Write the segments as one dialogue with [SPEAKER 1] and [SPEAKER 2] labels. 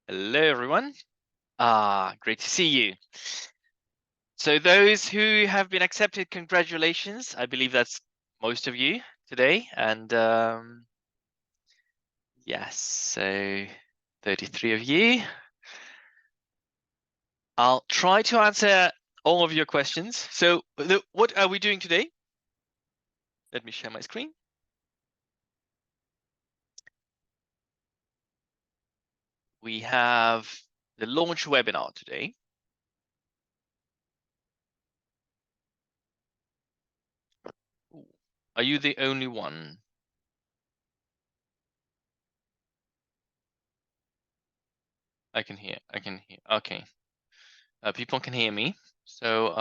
[SPEAKER 1] Hello, everyone. Great to see you. So those who have been accepted, congratulations. I believe that's most of you today. And yes, so 33 of you. I'll try to answer all of your questions. So what are we doing today? Let me share my screen. We have the launch webinar today. Ooh, are you the only one? I can hear. Okay. People can hear me. So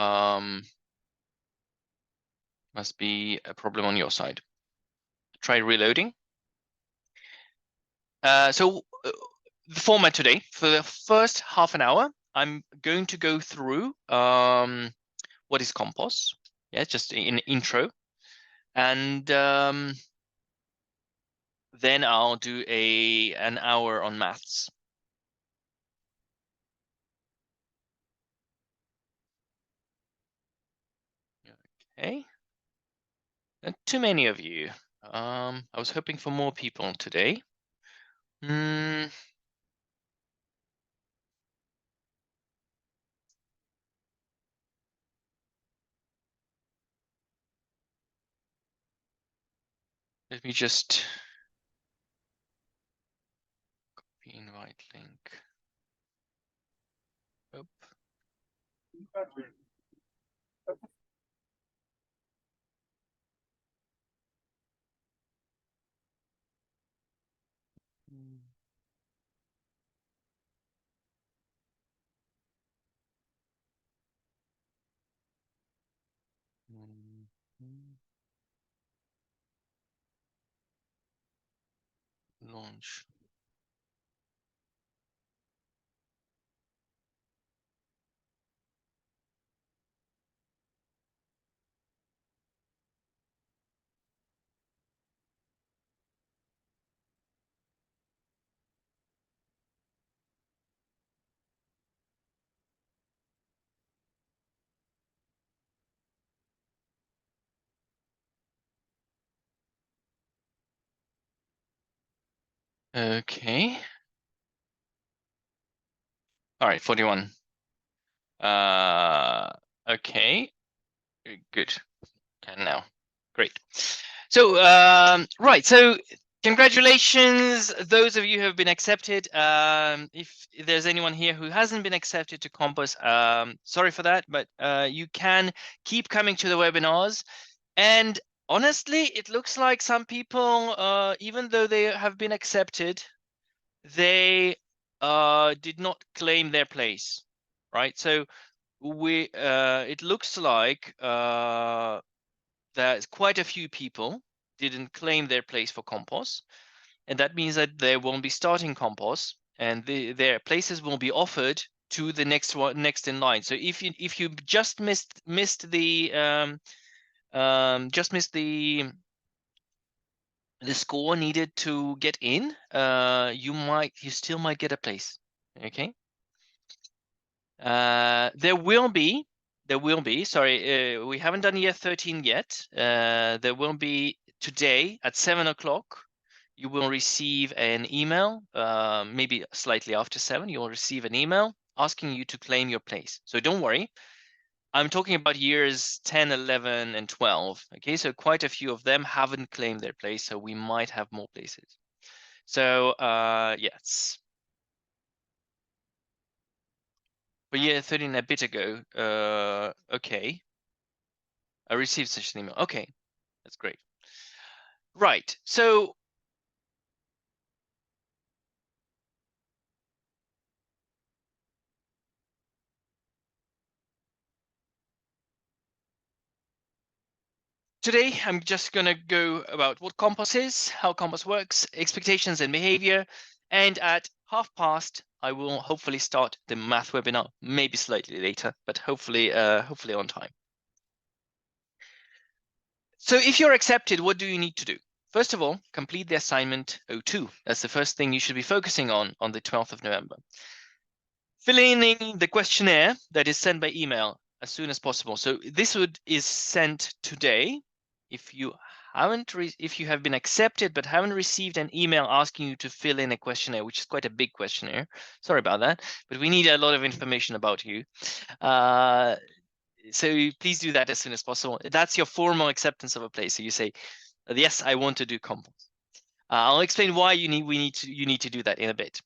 [SPEAKER 1] must be a problem on your side. Try reloading. So the format today, for the first half an hour, I'm going to go through what is COMPOS. Yeah, just an intro. And then I'll do an hour on maths. Okay. Not too many of you. I was hoping for more people today. Let me just copy invite link. Oh. Launch. Okay. All right, 41. Okay, good. Can now. Great. So, right. So, congratulations, those of you who have been accepted. If there's anyone here who hasn't been accepted to COMPOS, sorry for that, but you can keep coming to the webinars. And honestly, it looks like some people, even though they have been accepted, they did not claim their place, right? So it looks like there's quite a few people didn't claim their place for COMPOS, and that means that they won't be starting COMPOS, and their places will be offered to the next in line. So if you just missed the the score needed to get in, you still might get a place. Okay. There will be, sorry, we haven't done year 13 yet. There will be today at 7 o'clock. You will receive an email, maybe slightly after 7, you will receive an email asking you to claim your place. So don't worry. I'm talking about years 10, 11, and 12. Okay, so quite a few of them haven't claimed their place, so we might have more places. So yes. But year 13 a bit ago, okay. I received such an email. Okay, that's great. Right, so today I'm just going to go about what COMPOS is, how COMPOS works, expectations and behavior, and at 1:30 I will hopefully start the math webinar, maybe slightly later, but hopefully on time. So if you're accepted, what do you need to do? first of all, complete the assignment 02. That's the first thing you should be focusing on the 12th of November. Fill in the questionnaire that is sent by email as soon as possible. So this is sent today. If you have been accepted but haven't received an email asking you to fill in a questionnaire, which is quite a big questionnaire, sorry about that, but we need a lot of information about you. So please do that as soon as possible. That's your formal acceptance of a place. So you say, yes, I want to do COMPOS. I'll explain why you need to do that in a bit.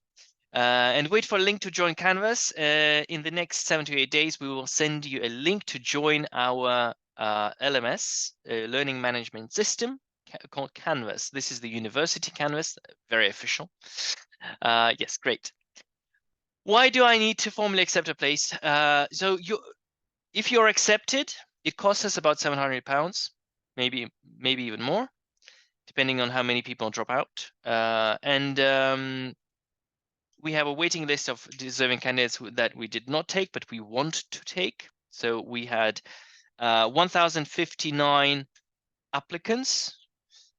[SPEAKER 1] And wait for a link to join Canvas. In the next 7 to 8 days, we will send you a link to join our LMS, Learning Management System, called Canvas. This is the university Canvas, very official. Yes, great. Why do I need to formally accept a place? If you're accepted, it costs us about £700, maybe even more, depending on how many people drop out. We have a waiting list of deserving candidates that we did not take, but we want to take. So we had 1,059 applicants,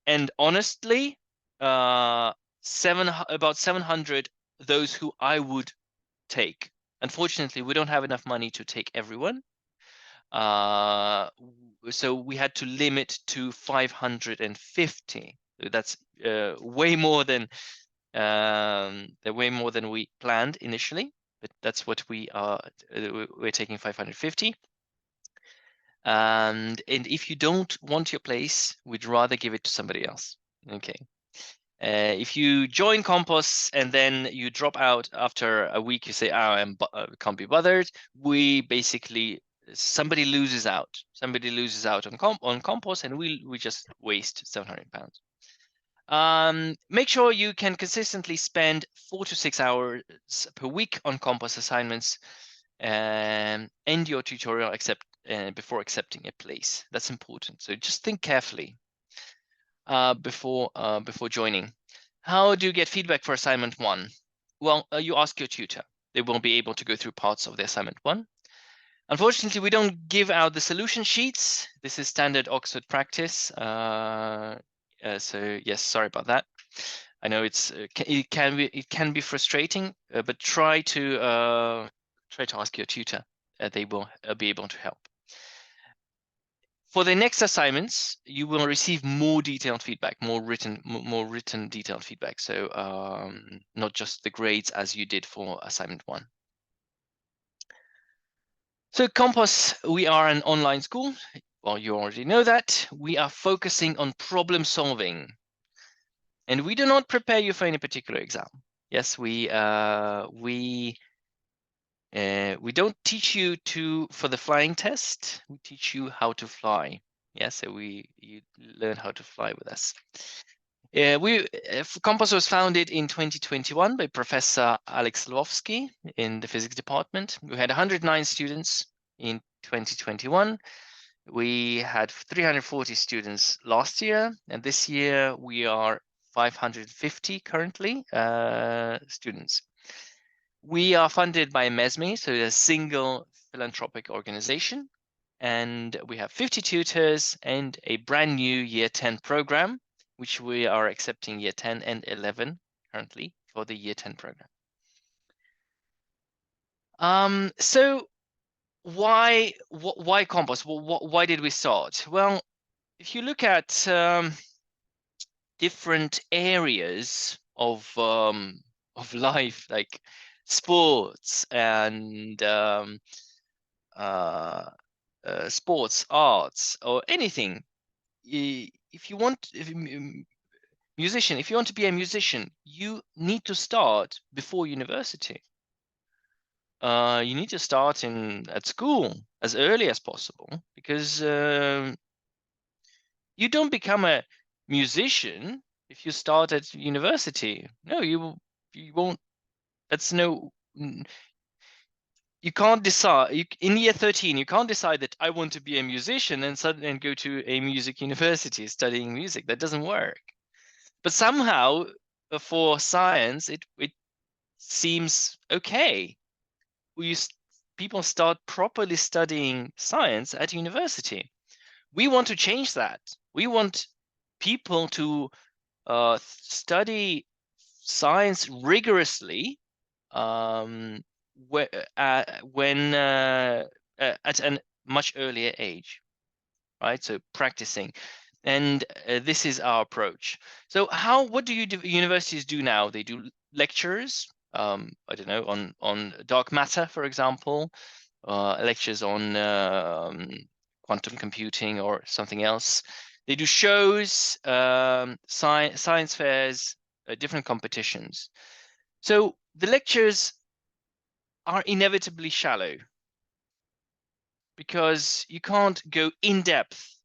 [SPEAKER 1] and honestly, about 700 those who I would take. Unfortunately, we don't have enough money to take everyone. So we had to limit to 550. That's way more than we planned initially, but that's what we're taking 550. And if you don't want your place, we'd rather give it to somebody else. Okay. If you join COMPOS and then you drop out after a week, you say, "Oh, I can't be bothered." We basically, somebody loses out. Somebody loses out on COMPOS, and we just waste £700. Make sure you can consistently spend 4 to 6 hours per week on COMPOS assignments, and end your tutorial before accepting a place. That's important. So just think carefully before joining. How do you get feedback for assignment 1? Well, you ask your tutor. They will be able to go through parts of the assignment 1. Unfortunately, we don't give out the solution sheets. This is standard Oxford practice. So yes, sorry about that. I know it can be frustrating, but try to ask your tutor. They will be able to help. For the next assignments, you will receive more detailed feedback, more written detailed feedback. So not just the grades as you did for assignment 1. So COMPOS, we are an online school. Well, you already know that. We are focusing on problem solving. And we do not prepare you for any particular exam. Yes, we don't teach you for the flying test. We teach you how to fly. Yes, so you learn how to fly with us. COMPOS was founded in 2021 by Professor Alex Lvovsky in the physics department. We had 109 students in 2021. We had 340 students last year, and this year we are 550 currently students. We are funded by MESME, so a single philanthropic organization, and we have 50 tutors and a brand new year 10 program, which we are accepting year 10 and 11 currently for the year 10 program. So why COMPOS? Why did we start? Well, if you look at different areas of life, like sports and sports, arts, or anything, if you want to be a musician, you need to start before university. You need to start at school as early as possible, because you don't become a musician if you start at university. No, you won't. You can't decide in year 13. You can't decide that I want to be a musician and go to a music university studying music. That doesn't work. But somehow, for science, it seems okay. People start properly studying science at university. We want to change that. We want people to study science rigorously when at a much earlier age, right? So practicing, and this is our approach. So what do universities do now? They do lectures. I don't know, on dark matter, for example, lectures on quantum computing or something else. They do shows, science fairs, different competitions. So the lectures are inevitably shallow because you can't go in depth.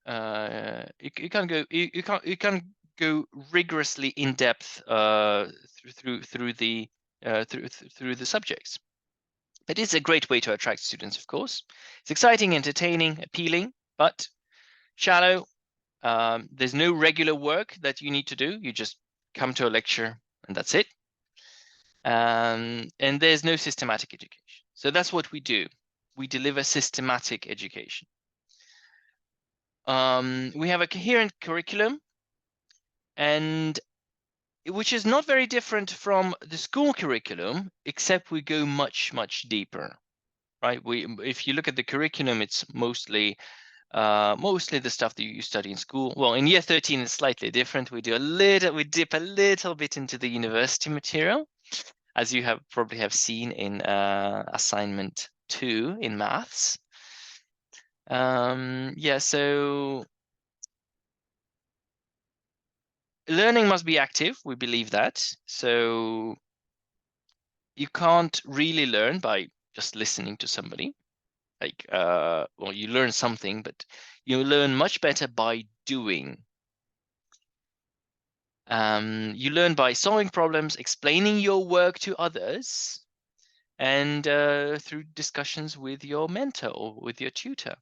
[SPEAKER 1] You can't go rigorously in depth through the subjects. It is a great way to attract students, of course. It's exciting, entertaining, appealing, but shallow. There's no regular work that you need to do. You just come to a lecture and that's it. And there's no systematic education. So that's what we do. We deliver systematic education. We have a coherent curriculum, and which is not very different from the school curriculum, except we go much, much deeper, right? If you look at the curriculum, it's mostly the stuff that you study in school. Well, in year 13, it's slightly different. We dip a little bit into the university material, as you probably have seen in assignment 2 in maths. Yeah, so learning must be active. We believe that. So you can't really learn by just listening to somebody. Like, well, you learn something, but you learn much better by doing. You learn by solving problems, explaining your work to others, and through discussions with your mentor or with your tutor,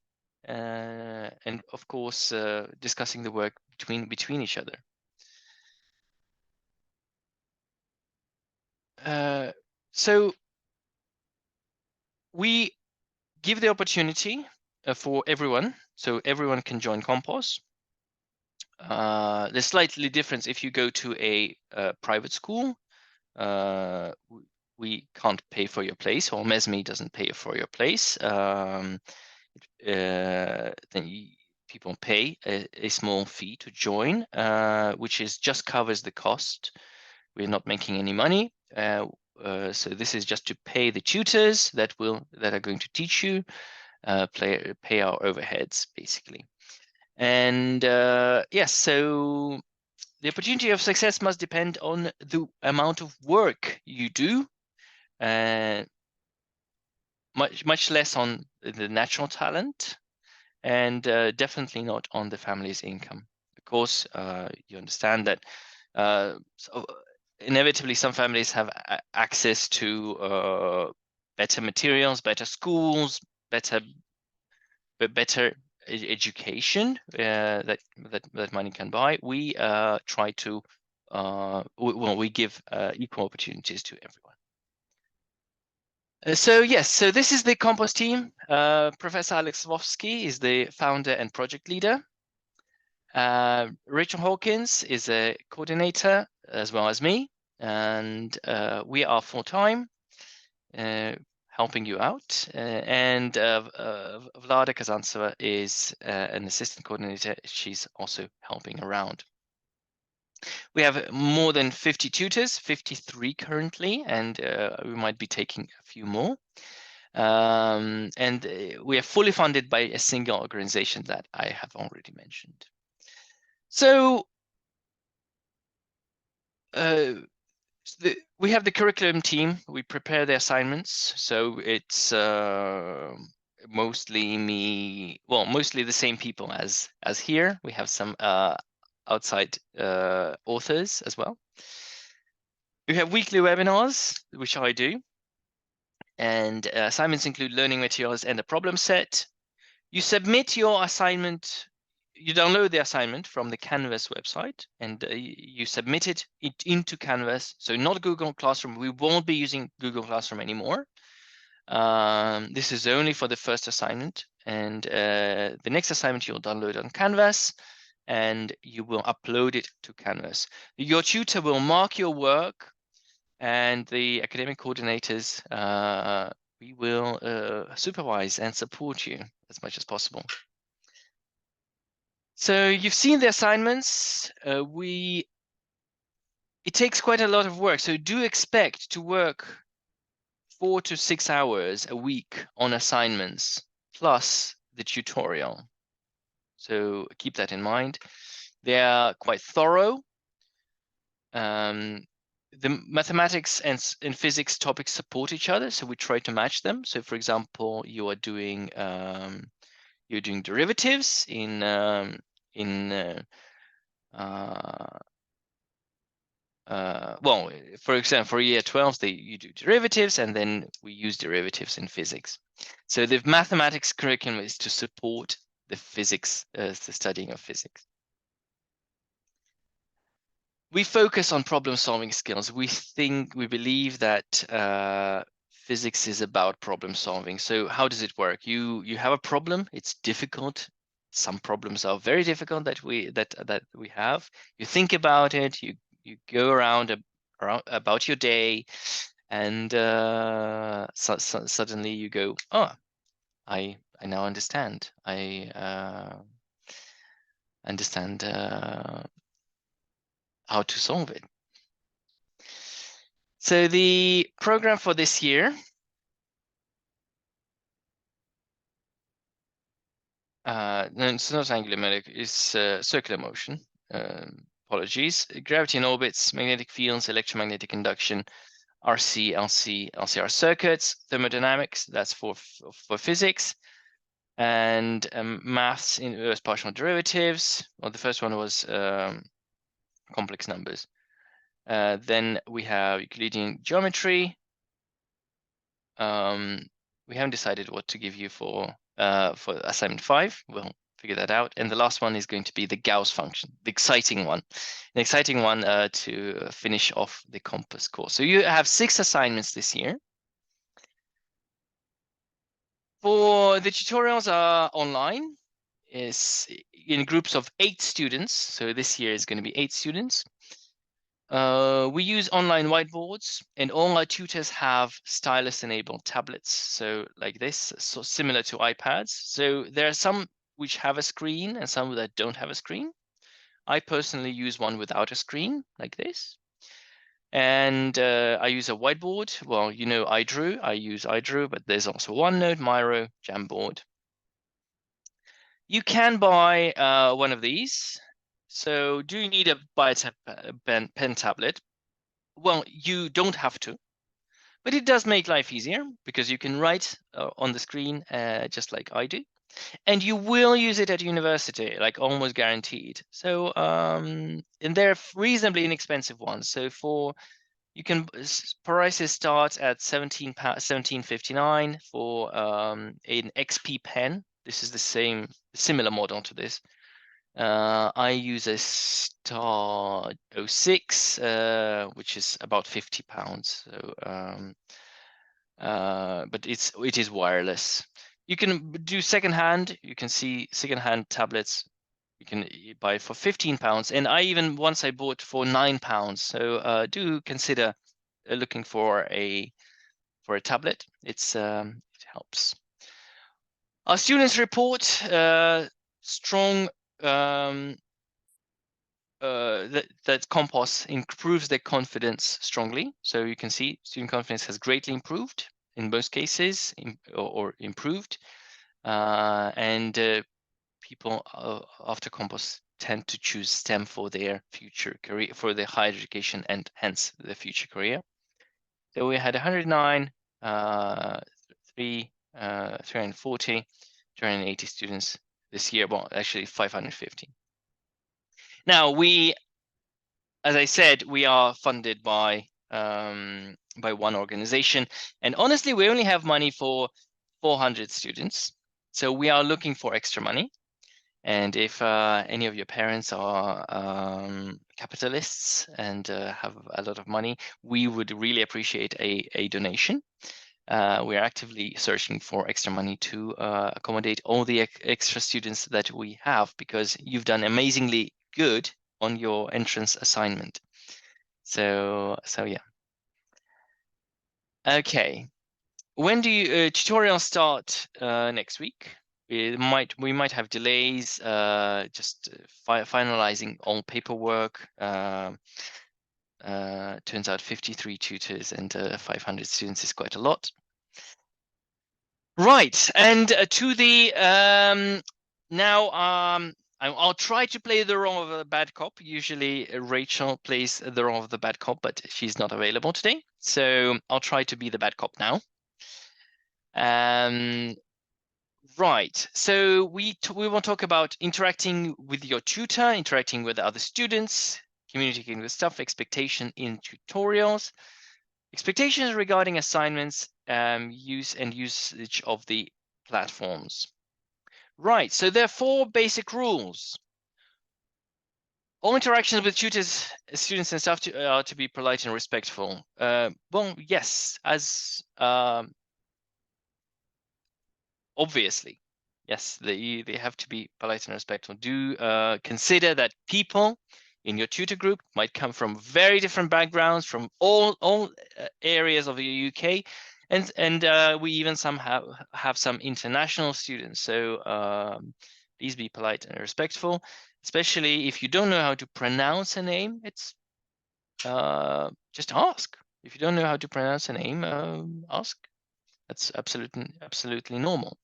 [SPEAKER 1] and of course discussing the work between each other. So we give the opportunity for everyone, so everyone can join COMPOS. There's slightly difference if you go to a private school. We can't pay for your place, or MESME doesn't pay for your place. Then people pay a small fee to join, which just covers the cost. We're not making any money. So this is just to pay the tutors that are going to teach you, pay our overheads basically. And yes, so the opportunity of success must depend on the amount of work you do, much less on the natural talent, and definitely not on the family's income. Of course, you understand that so inevitably some families have access to better materials, better schools, better education that money can buy. We try to we give equal opportunities to everyone. So yes, so this is the COMPOS team. Professor Lvovsky is the founder and project leader. Rachael Hawkins is a coordinator as well as me, and we are full-time helping you out. And Vlada Kazantseva is an assistant coordinator. She's also helping around. We have more than 50 tutors, 53 currently, and we might be taking a few more. And we are fully funded by a single organization that I have already mentioned. So we have the curriculum team. We prepare the assignments. So it's mostly me, well, mostly the same people as here. We have some outside authors as well. We have weekly webinars, which I do. And assignments include learning materials and a problem set. You submit your assignment, you download the assignment from the Canvas website, and you submit it into Canvas. So not Google Classroom. We won't be using Google Classroom anymore. This is only for the first assignment. And the next assignment you'll download on Canvas. and you will upload it to Canvas. Your tutor will mark your work, and the academic coordinators, we will supervise and support you as much as possible. So you've seen the assignments. It takes quite a lot of work, so do expect to work 4 to 6 hours a week on assignments, plus the tutorial. So keep that in mind. They are quite thorough. The mathematics and physics topics support each other, so we try to match them. So, for example, you're doing derivatives in well, for example, for year 12, you do derivatives, and then we use derivatives in physics. So the mathematics curriculum is to support the physics, the studying of physics. We focus on problem-solving skills. We believe that physics is about problem-solving. So how does it work? You have a problem. It's difficult. Some problems are very difficult that we have. You think about it. You go around about your day, and suddenly you go, oh, I now understand. I understand how to solve it. So the program for this year, no, it's not angular momentum, it's circular motion. Apologies. Gravity and orbits, magnetic fields, electromagnetic induction, RC, LC, LCR circuits, thermodynamics, that's for physics, and maths in inverse partial derivatives. Well, the first one was complex numbers. Then we have Euclidean geometry. We haven't decided what to give you for assignment 5. We'll figure that out. And the last one is going to be the Gauss function, the exciting one. An exciting one to finish off the COMPOS course. So you have 6 assignments this year. For the tutorials are online, is in groups of 8 students. So this year is going to be 8 students. We use online whiteboards, and all our tutors have stylus-enabled tablets, so like this, so similar to iPads. So there are some which have a screen and some that don't have a screen. I personally use one without a screen, like this. And I use a whiteboard. Well, you know iDrew. I use iDrew, but there's also OneNote, Miro, Jamboard. You can buy one of these. So do you need buy a pen tablet? Well, you don't have to, but it does make life easier because you can write on the screen just like I do, and you will use it at university, like almost guaranteed. So and they're reasonably inexpensive ones. So prices start at £17.59 for an XP pen. This is the similar model to this. I use a Star 06, which is about £50. So, but it is wireless. You can do secondhand. You can see secondhand tablets. You can buy for £15, and once I bought for £9. So do consider looking for a tablet. It helps. Our students report strong. That COMPOS improves their confidence strongly. So you can see student confidence has greatly improved in most cases, or improved. And people after COMPOS tend to choose STEM for their future career, for their higher education, and hence their future career. So we had 109, 340, 280 students this year. Well, actually 550. Now as I said, we are funded by one organization, and honestly, we only have money for 400 students. So we are looking for extra money. And if any of your parents are capitalists and have a lot of money, we would really appreciate a donation. we're actively searching for extra money to accommodate all the extra students that we have, because you've done amazingly good on your entrance assignment. So yeah. Okay. When do you tutorials start next week? We might have delays, just finalizing all paperwork. Turns out 53 tutors and 500 students is quite a lot. Right, and to the now I'll try to play the role of a bad cop. Usually Rachel plays the role of the bad cop, but she's not available today, so I'll try to be the bad cop now. Right, so we will talk about interacting with your tutor, interacting with other students, communicating with staff, expectation in tutorials, expectations regarding assignments, use and usage of the platforms. Right, so there are 4 basic rules. All interactions with tutors, students and staff are to be polite and respectful. Well, yes, as obviously, yes, they have to be polite and respectful. Do consider that people in your tutor group might come from very different backgrounds, from all areas of the UK, and we even have some international students. So please be polite and respectful, especially if you don't know how to pronounce a name. It's just ask. If you don't know how to pronounce a name, ask. That's absolutely normal.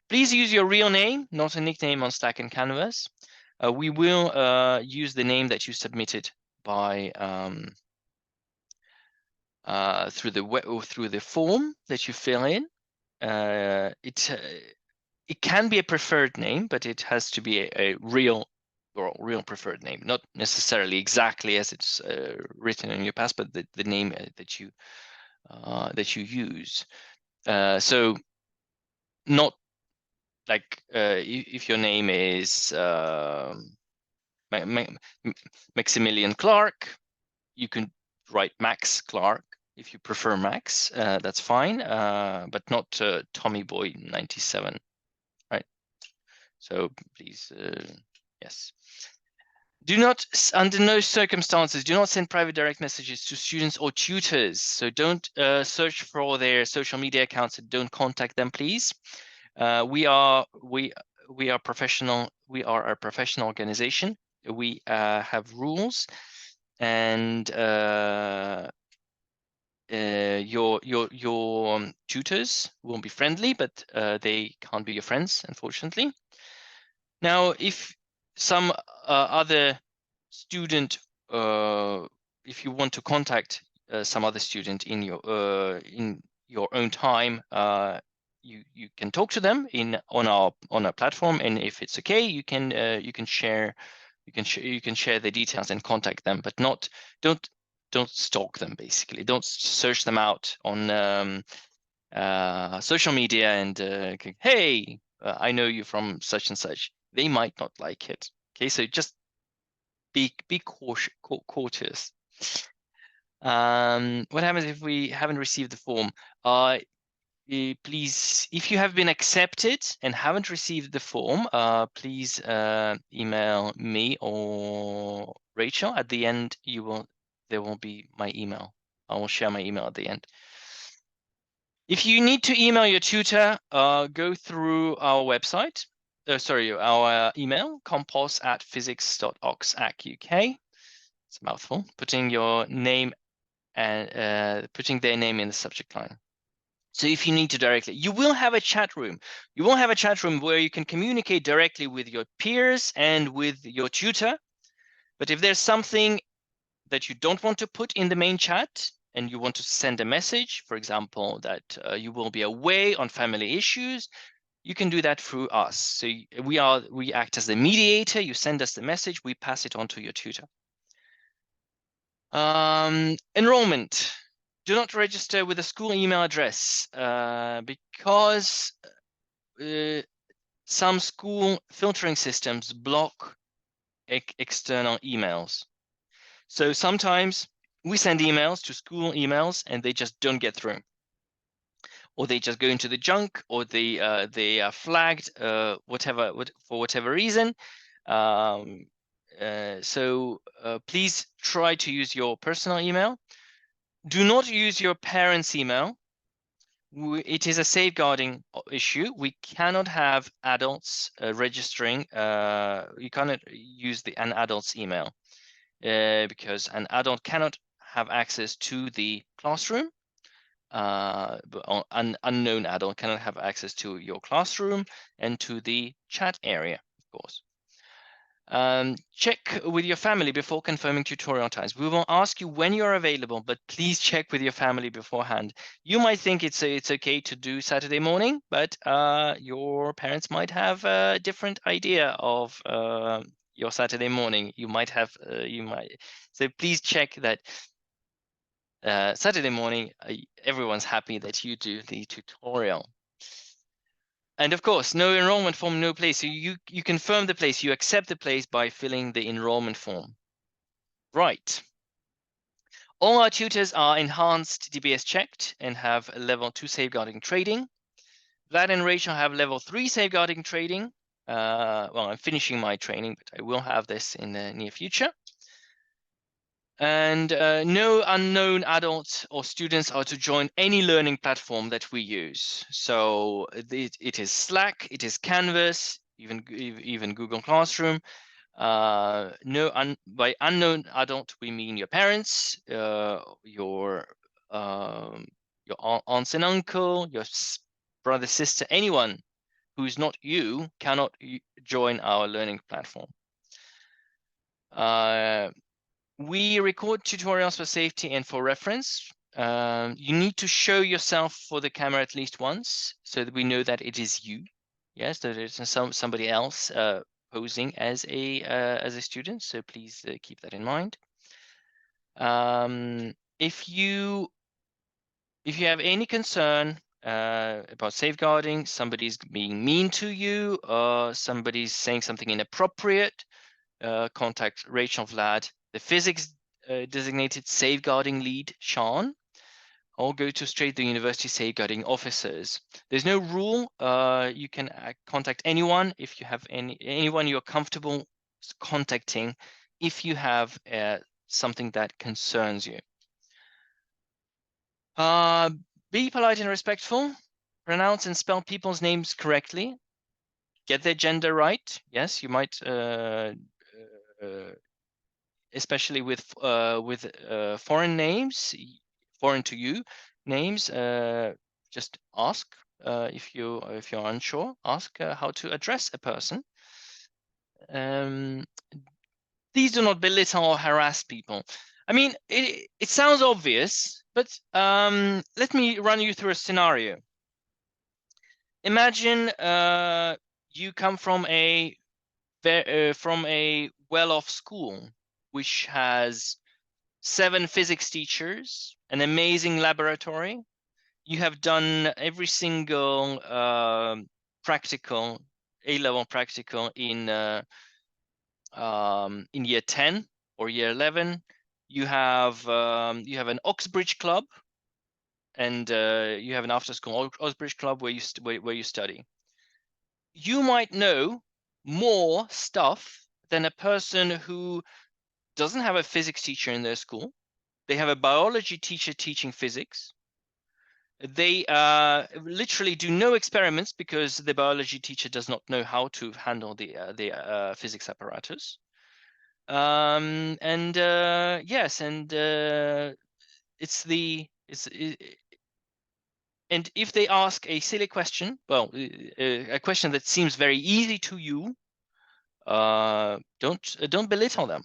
[SPEAKER 1] Please use your real name, not a nickname on Slack and Canvas. We will use the name that you submitted by through the form that you fill in. It can be a preferred name, but it has to be a real preferred name, not necessarily exactly as it's written in your pass, but the name that you use. So not like if your name is Maximilian Clark, you can write Max Clark if you prefer Max. That's fine, but not Tommy Boy 97, right? So please, yes. Do not, under no circumstances, do not send private direct messages to students or tutors. So don't search for their social media accounts and don't contact them, please. We are professional. We are a professional organization. We have rules, and your tutors won't be friendly, but they can't be your friends, unfortunately. Now, if some other student, if you want to contact some other student in your own time, you can talk to them on our platform, and if it's okay, you can share the details and contact them, but don't stalk them. Basically, don't search them out on social media and hey, I know you from such and such. They might not like it. Okay, so just be cautious. What happens if we haven't received the form? Please, if you have been accepted and haven't received the form, please email me or Rachel. At the end, there will be my email. I will share my email at the end. If you need to email your tutor, go through our website. Our email, compos@physics.ox.uk. It's a mouthful. Putting your name and putting their name in the subject line. So if you need to directly, you will have a chat room. You will have a chat room where you can communicate directly with your peers and with your tutor. But if there's something that you don't want to put in the main chat and you want to send a message, for example, that you will be away on family issues, you can do that through us. So we act as the mediator. You send us the message, we pass it on to your tutor. Enrollment. Do not register with a school email address because some school filtering systems block external emails. So sometimes we send emails to school emails and they just don't get through. or they just go into the junk, or they are flagged, for whatever reason. So please try to use your personal email. Do not use your parents' email. It is a safeguarding issue. We cannot have adults registering. You cannot use an adult's email because an adult cannot have access to the classroom. But an unknown adult cannot have access to your classroom and to the chat area, of course. Check with your family before confirming tutorial times. We will ask you when you're available, but please check with your family beforehand. You might think it's okay to do Saturday morning, but your parents might have a different idea of your Saturday morning. So please check that Saturday morning everyone's happy that you do the tutorial. And of course, no enrollment form, no place. So you confirm the place, you accept the place by filling the enrollment form. Right. All our tutors are enhanced DBS checked and have level 2 safeguarding trading. Vlad and Rachel have level 3 safeguarding trading. Well, I'm finishing my training, but I will have this in the near future. And no unknown adults or students are to join any learning platform that we use. So it is Slack, it is Canvas, even Google Classroom. By unknown adult we mean your parents, your aunts and uncle, your brother, sister, anyone who's not you cannot join our learning platform. We record tutorials for safety and for reference. You need to show yourself for the camera at least once so that we know that it is you. Yes, that it's somebody else posing as a student. So please keep that in mind. If you have any concern about safeguarding, somebody's being mean to you, or somebody's saying something inappropriate, contact Rachael, Vlad, the physics designated safeguarding lead, Sean, or go straight to the university safeguarding officers. There's no rule. You can contact anyone if you have anyone you're comfortable contacting if you have something that concerns you. Be polite and respectful. Pronounce and spell people's names correctly. Get their gender right. Yes, you might especially with foreign names, foreign to you names. Just ask if you're unsure. Ask how to address a person. Please do not belittle or harass people. I mean, it sounds obvious, but let me run you through a scenario. Imagine you come from a well-off school which has 7 physics teachers, an amazing laboratory. You have done every single practical, A-level practical in year 10 or year 11. You have an Oxbridge club, and you have an after-school Oxbridge club where you study. You might know more stuff than a person who doesn't have a physics teacher in their school. They have a biology teacher teaching physics. They literally do no experiments because the biology teacher does not know how to handle the physics apparatus. And and if they ask a silly question, well, a question that seems very easy to you, don't belittle them.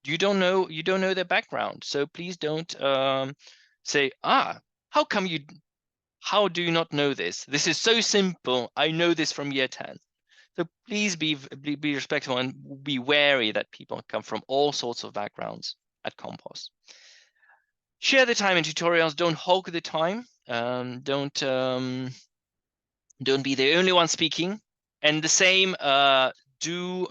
[SPEAKER 1] You don't know their background, so please don't say, how do you not know this? This is so simple. I know this from year 10. So please be respectful and be wary that people come from all sorts of backgrounds at COMPOS. Share the time in tutorials. Don't hog the time. Don't be the only one speaking. And the same do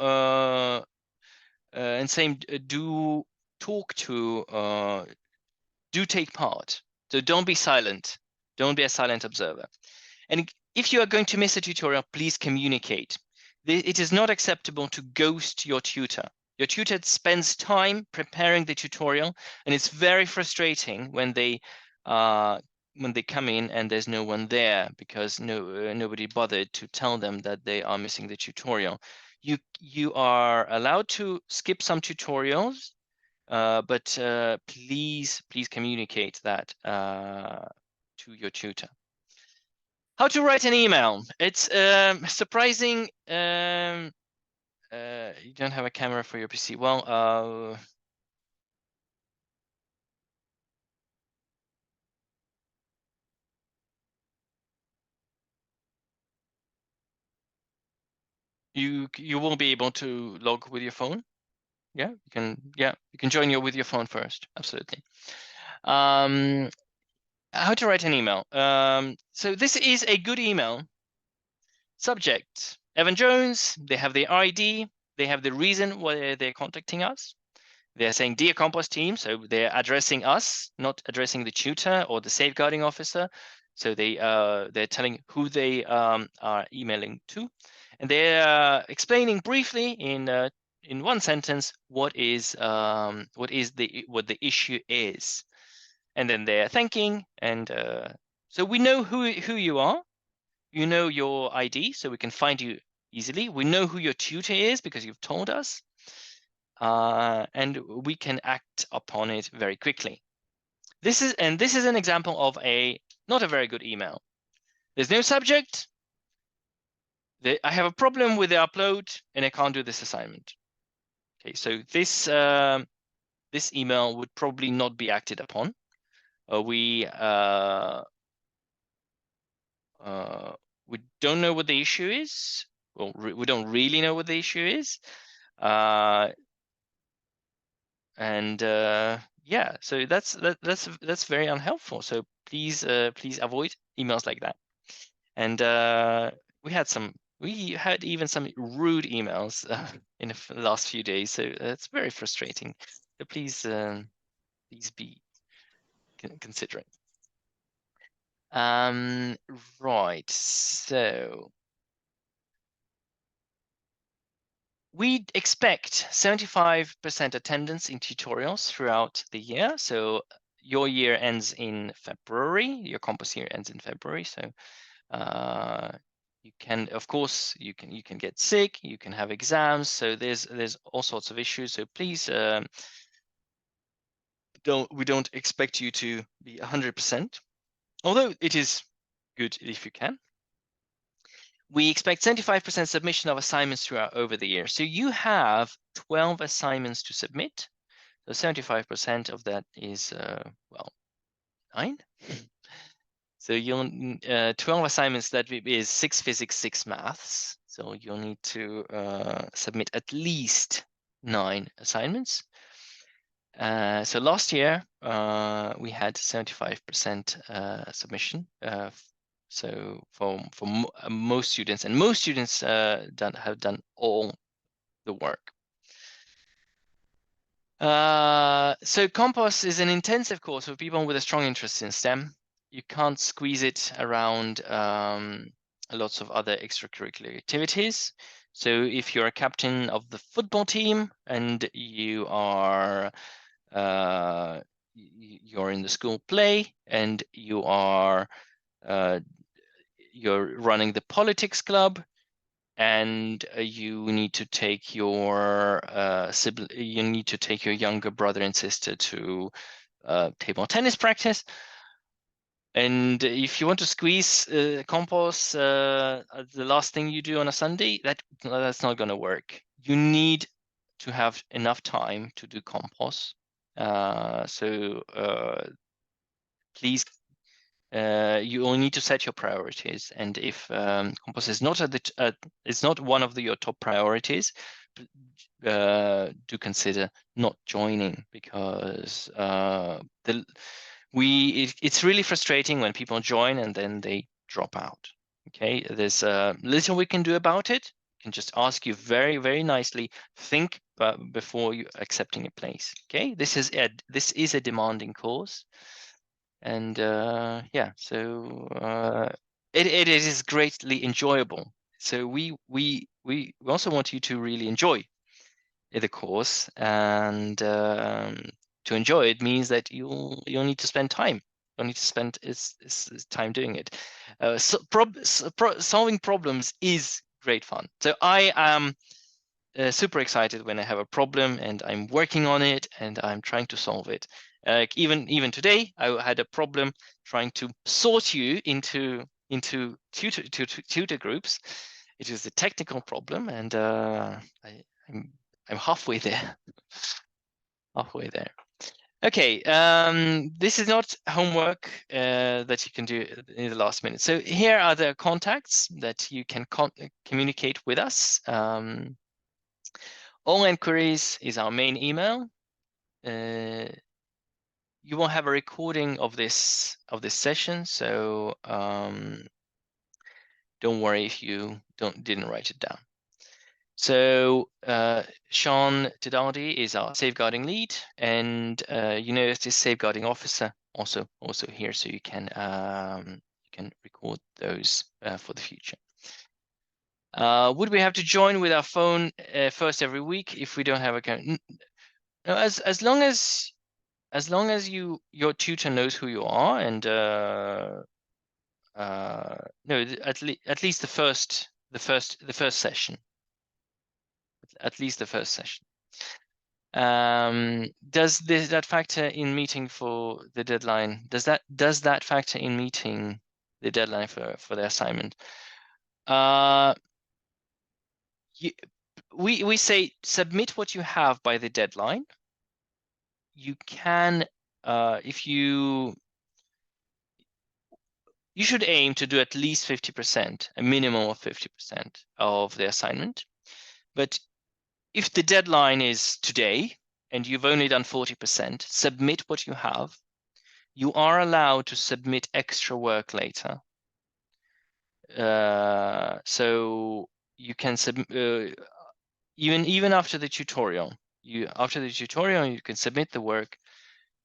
[SPEAKER 1] talk to do take part. So don't be silent. Don't be a silent observer. And if you are going to miss a tutorial, please communicate. It is not acceptable to ghost your tutor. Your tutor spends time preparing the tutorial, and it's very frustrating when they come in and there's no one there because nobody bothered to tell them that they are missing the tutorial. You are allowed to skip some tutorials, but please communicate that to your tutor. How to write an email? It's surprising. You don't have a camera for your PC. Well, you won't be able to log with your phone. Yeah, you can. Yeah, you can join with your phone first. Absolutely. How to write an email? So this is a good email. Subject: Evan Jones. They have the ID. They have the reason why they're contacting us. They're saying, "Dear COMPOS team," so they're addressing us, not addressing the tutor or the safeguarding officer. So they're telling who they are emailing to, and they're explaining briefly in one sentence what the issue is, and then they're thanking, and so we know who you are. You know your ID, so we can find you easily. We know who your tutor is because you've told us. And we can act upon it very quickly. This is an example of not a very good email. There's no subject. I have a problem with the upload and I can't do this assignment. Okay, so this email would probably not be acted upon. We don't know what the issue is. Well, we don't really know what the issue is. Yeah, so that's very unhelpful. So please avoid emails like that. And we had even some rude emails in the last few days, so it's very frustrating. So please be considerate. Right, so we expect 75% attendance in tutorials throughout the year. So your year ends in February, your COMPOS year ends in February. So you can, of course, you can get sick, you can have exams. So there's all sorts of issues. So please we don't expect you to be 100%, although it is good if you can. We expect 75% submission of assignments throughout over the year. So you have 12 assignments to submit. So 75% of that is, well, 9. So you'll 12 assignments, that is 6 physics, 6 maths. So you'll need to submit at least 9 assignments. So last year we had 75% submission. So for most students, and most students have done all the work. So COMPOS is an intensive course for people with a strong interest in STEM. You can't squeeze it around lots of other extracurricular activities. So if you're a captain of the football team and you are you're in the school play and you are you're running the politics club, and you need to take your younger brother and sister to table tennis practice. And if you want to squeeze COMPOS, the last thing you do on a Sunday, that's not going to work. You need to have enough time to do COMPOS. So please, you will need to set your priorities. And if COMPOS is not it's not one of your top priorities, do consider not joining, because it's really frustrating when people join and then they drop out. Okay, there's little we can do about it. You can just ask you very, very nicely, think before you accepting a place. Okay, this is a demanding course. And yeah, so it is greatly enjoyable. So we also want you to really enjoy the course, and to enjoy it means that you'll need to spend time. You'll need to spend is time doing it. Solving problems is great fun. So I am super excited when I have a problem and I'm working on it and I'm trying to solve it. Even today, I had a problem trying to sort you into tutor groups. It is a technical problem, and I'm halfway there. Halfway there. Okay, this is not homework that you can do in the last minute. So here are the contacts that you can communicate with us. All inquiries is our main email. You will have a recording of this session, so don't worry if you didn't write it down. So Sean Tidaldi is our safeguarding lead, and this safeguarding officer also here, so you can record those for the future. Would we have to join with our phone first every week if we don't have a account? No, as long as your tutor knows who you are, and no, at least the first session. At least the first session. Does that factor in meeting for the deadline? Does that factor in meeting the deadline for the assignment? We say submit what you have by the deadline. You can, if you should aim to do at least 50%, a minimum of 50% of the assignment. But if the deadline is today and you've only done 40%, submit what you have. You are allowed to submit extra work later. So you can even after the tutorial. After the tutorial, you can submit the work,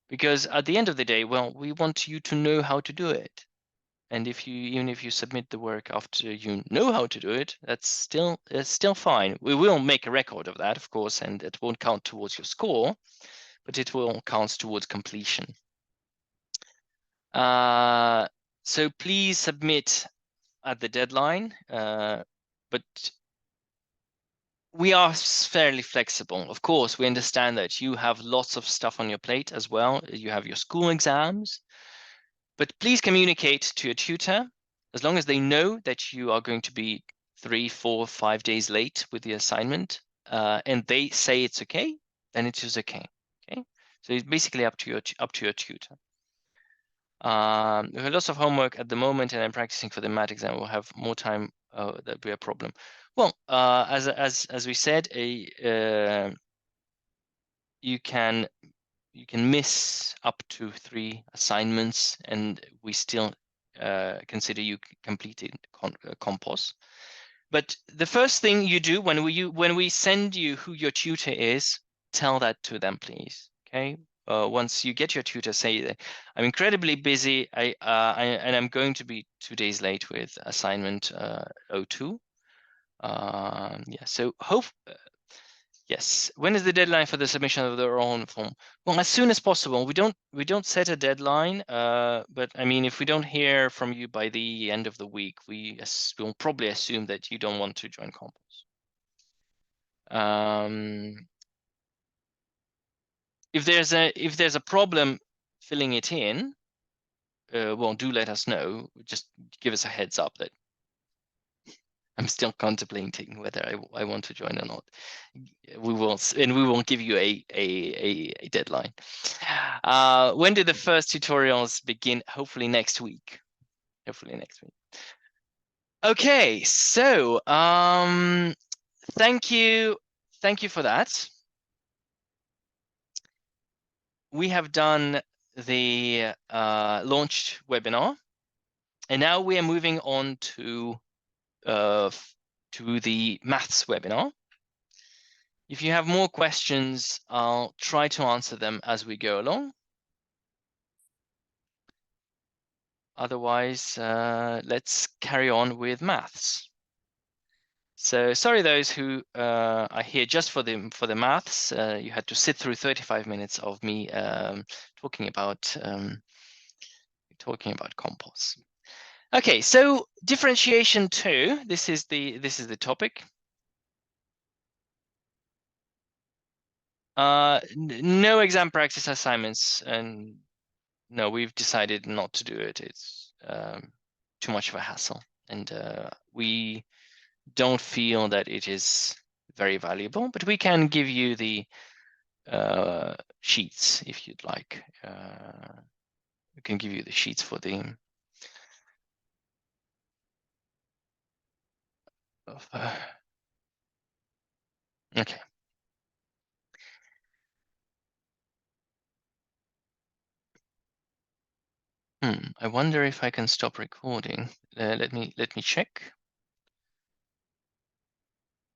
[SPEAKER 1] because at the end of the day, well, we want you to know how to do it. And even if you submit the work after you know how to do it, that's still fine. We will make a record of that, of course, and it won't count towards your score, but it will count towards completion. So please submit at the deadline, but we are fairly flexible. Of course, we understand that you have lots of stuff on your plate as well. You have your school exams, but please communicate to your tutor, as long as they know that you are going to be 3, 4, 5 days late with the assignment, and they say it's okay, then it is okay. Okay, so it's basically up to your tutor. We have lots of homework at the moment, and I'm practicing for the math exam. We'll have more time. That'd be a problem. Well, as we said, you can miss up to 3 assignments, and we still consider you completed COMPOS. But the first thing you do when we send you who your tutor is, tell that to them, please. Okay. Once you get your tutor, say that I'm incredibly busy. and I'm going to be 2 days late with assignment 02. Yeah. So yes. When is the deadline for the submission of the oral form? Well, as soon as possible. We don't set a deadline, but I mean, if we don't hear from you by the end of the week, we'll probably assume that you don't want to join COMPOS. If there's a problem filling it in, well, do let us know. Just give us a heads up that I'm still contemplating whether I want to join or not. We won't give you a deadline. When do the first tutorials begin? Hopefully next week. Okay, so thank you for that. We have done the launched webinar, and now we are moving on to the maths webinar. If you have more questions, I'll try to answer them as we go along. Otherwise, let's carry on with maths. So sorry, those who are here just for the maths. You had to sit through 35 minutes of me talking about COMPOS. Okay, so differentiation 2. This is the topic. No exam practice assignments, and no, we've decided not to do it. It's too much of a hassle, and we don't feel that it is very valuable, but we can give you the sheets if you'd like. We can give you the sheets for the okay. I wonder if I can stop recording. Let me check.